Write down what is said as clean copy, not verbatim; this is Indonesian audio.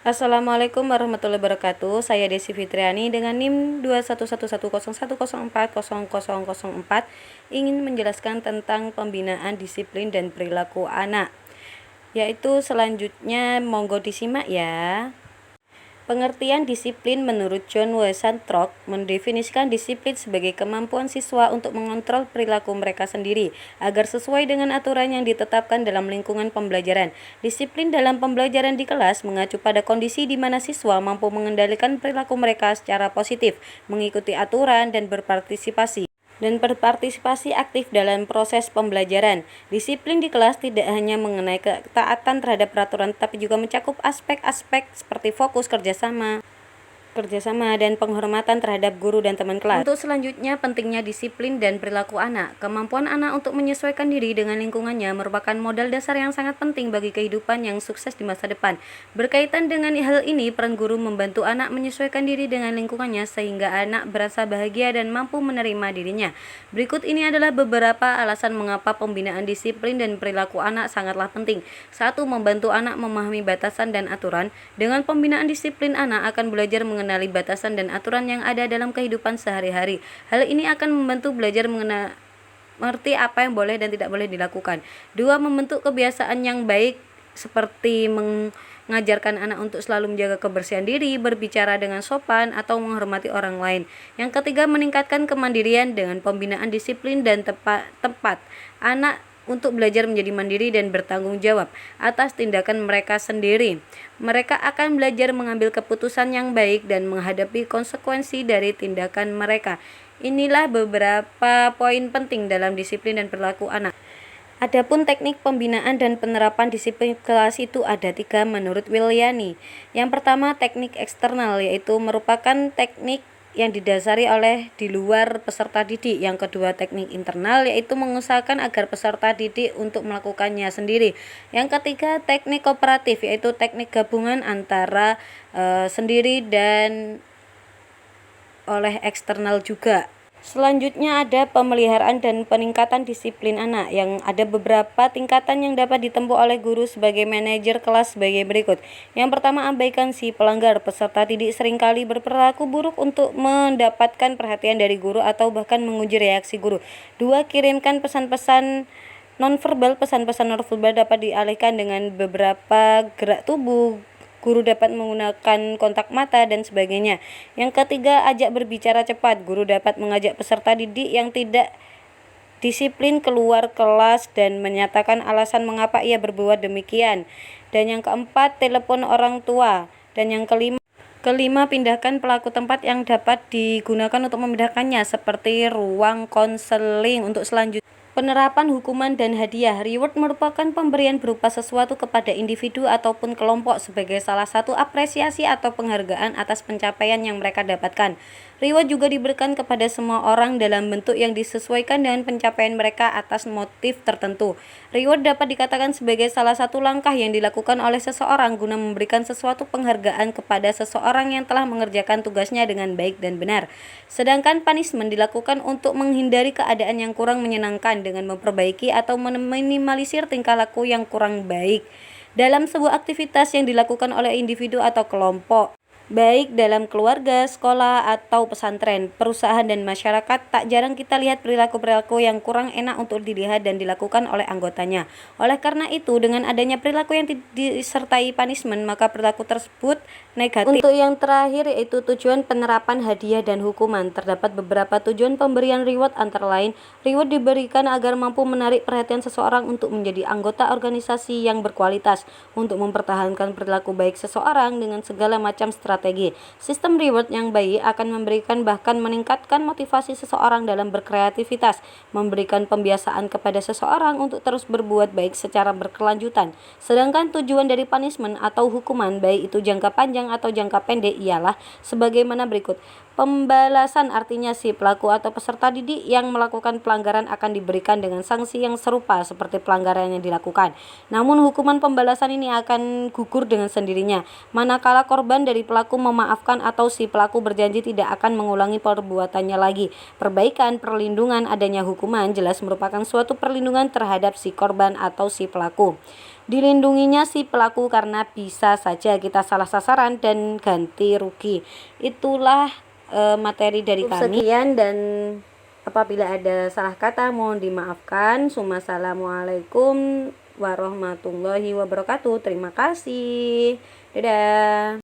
Assalamualaikum warahmatullahi wabarakatuh. Saya Desi Fitriani dengan NIM 2111001040004 ingin menjelaskan tentang pembinaan disiplin dan perilaku anak. Yaitu selanjutnya monggo disimak ya. Pengertian disiplin menurut John Weissentrock mendefinisikan disiplin sebagai kemampuan siswa untuk mengontrol perilaku mereka sendiri agar sesuai dengan aturan yang ditetapkan dalam lingkungan pembelajaran. Disiplin dalam pembelajaran di kelas mengacu pada kondisi di mana siswa mampu mengendalikan perilaku mereka secara positif, mengikuti aturan dan berpartisipasi aktif dalam proses pembelajaran. Disiplin di kelas tidak hanya mengenai ketaatan terhadap peraturan, tetapi juga mencakup aspek-aspek seperti fokus, kerjasama dan penghormatan terhadap guru dan teman kelas. Untuk selanjutnya, pentingnya disiplin dan perilaku anak. Kemampuan anak untuk menyesuaikan diri dengan lingkungannya merupakan modal dasar yang sangat penting bagi kehidupan yang sukses di masa depan. Berkaitan dengan hal ini, peran guru membantu anak menyesuaikan diri dengan lingkungannya sehingga anak berasa bahagia dan mampu menerima dirinya. Berikut ini adalah beberapa alasan mengapa pembinaan disiplin dan perilaku anak sangatlah penting. 1. Membantu anak memahami batasan dan aturan. Dengan pembinaan disiplin, anak akan belajar mengenali batasan dan aturan yang ada dalam kehidupan sehari-hari. Hal ini akan membantu belajar mengerti apa yang boleh dan tidak boleh dilakukan. 2. Membentuk kebiasaan yang baik seperti mengajarkan anak untuk selalu menjaga kebersihan diri, berbicara dengan sopan, atau menghormati orang lain. Yang ketiga, meningkatkan kemandirian. Dengan pembinaan disiplin dan tepat, anak untuk belajar menjadi mandiri dan bertanggung jawab atas tindakan mereka sendiri. Mereka akan belajar mengambil keputusan yang baik dan menghadapi konsekuensi dari tindakan mereka. Inilah beberapa poin penting dalam disiplin dan perilaku anak. Adapun teknik pembinaan dan penerapan disiplin kelas itu ada 3 menurut Wilyani. Yang pertama, teknik eksternal, yaitu merupakan teknik yang didasari oleh di luar peserta didik. Yang kedua, teknik internal, yaitu mengusahakan agar peserta didik untuk melakukannya sendiri. Yang ketiga, teknik kooperatif, yaitu teknik gabungan antara sendiri dan oleh eksternal juga. Selanjutnya ada pemeliharaan dan peningkatan disiplin anak, yang ada beberapa tingkatan yang dapat ditempuh oleh guru sebagai manajer kelas sebagai berikut. Yang pertama, abaikan si pelanggar. Peserta didik seringkali berperilaku buruk untuk mendapatkan perhatian dari guru atau bahkan menguji reaksi guru. 2. Kirimkan pesan-pesan nonverbal. Pesan-pesan nonverbal dapat dialihkan dengan beberapa gerak tubuh. Guru dapat menggunakan kontak mata dan sebagainya. Yang ketiga, ajak berbicara cepat. Guru dapat mengajak peserta didik yang tidak disiplin keluar kelas dan menyatakan alasan mengapa ia berbuat demikian. Dan yang keempat, telepon orang tua. Dan yang kelima, pindahkan pelaku tempat yang dapat digunakan untuk memindahkannya, seperti ruang konseling. Untuk selanjutnya, penerapan hukuman dan hadiah. Reward merupakan pemberian berupa sesuatu kepada individu ataupun kelompok sebagai salah satu apresiasi atau penghargaan atas pencapaian yang mereka dapatkan. Reward juga diberikan kepada semua orang dalam bentuk yang disesuaikan dengan pencapaian mereka atas motif tertentu. Reward dapat dikatakan sebagai salah satu langkah yang dilakukan oleh seseorang guna memberikan sesuatu penghargaan kepada seseorang yang telah mengerjakan tugasnya dengan baik dan benar. Sedangkan punishment dilakukan untuk menghindari keadaan yang kurang menyenangkan dengan memperbaiki atau meminimalisir tingkah laku yang kurang baik dalam sebuah aktivitas yang dilakukan oleh individu atau kelompok, baik dalam keluarga, sekolah, atau pesantren, perusahaan, dan masyarakat. Tak jarang kita lihat perilaku-perilaku yang kurang enak untuk dilihat dan dilakukan oleh anggotanya. Oleh karena itu, dengan adanya perilaku yang disertai punishment, maka perilaku tersebut negatif. Untuk yang terakhir, yaitu tujuan penerapan hadiah dan hukuman. Terdapat beberapa tujuan pemberian reward, antara lain, reward diberikan agar mampu menarik perhatian seseorang untuk menjadi anggota organisasi yang berkualitas, untuk mempertahankan perilaku baik seseorang dengan segala macam strategi. Sistem reward yang baik akan memberikan bahkan meningkatkan motivasi seseorang dalam berkreativitas, memberikan pembiasaan kepada seseorang untuk terus berbuat baik secara berkelanjutan. Sedangkan tujuan dari punishment atau hukuman, baik itu jangka panjang atau jangka pendek, ialah sebagaimana berikut. Pembalasan, artinya si pelaku atau peserta didik yang melakukan pelanggaran akan diberikan dengan sanksi yang serupa seperti pelanggaran yang dilakukan. Namun hukuman pembalasan ini akan gugur dengan sendirinya manakala korban dari pelaku memaafkan atau si pelaku berjanji tidak akan mengulangi perbuatannya lagi. Perbaikan, perlindungan, adanya hukuman jelas merupakan suatu perlindungan terhadap si korban atau si pelaku. Dilindunginya si pelaku karena bisa saja kita salah sasaran dan ganti rugi. Itulah materi dari kami. Sekian, dan apabila ada salah kata mohon dimaafkan. Assalamualaikum warahmatullahi wabarakatuh. Terima kasih. Dadah.